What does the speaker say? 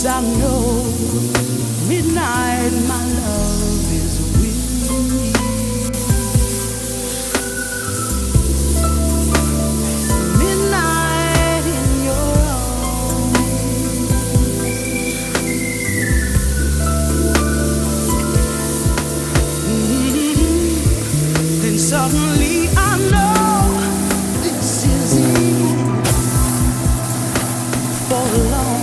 I know midnight, my love is with me. Midnight in your arms. Then suddenly I know this is it for long.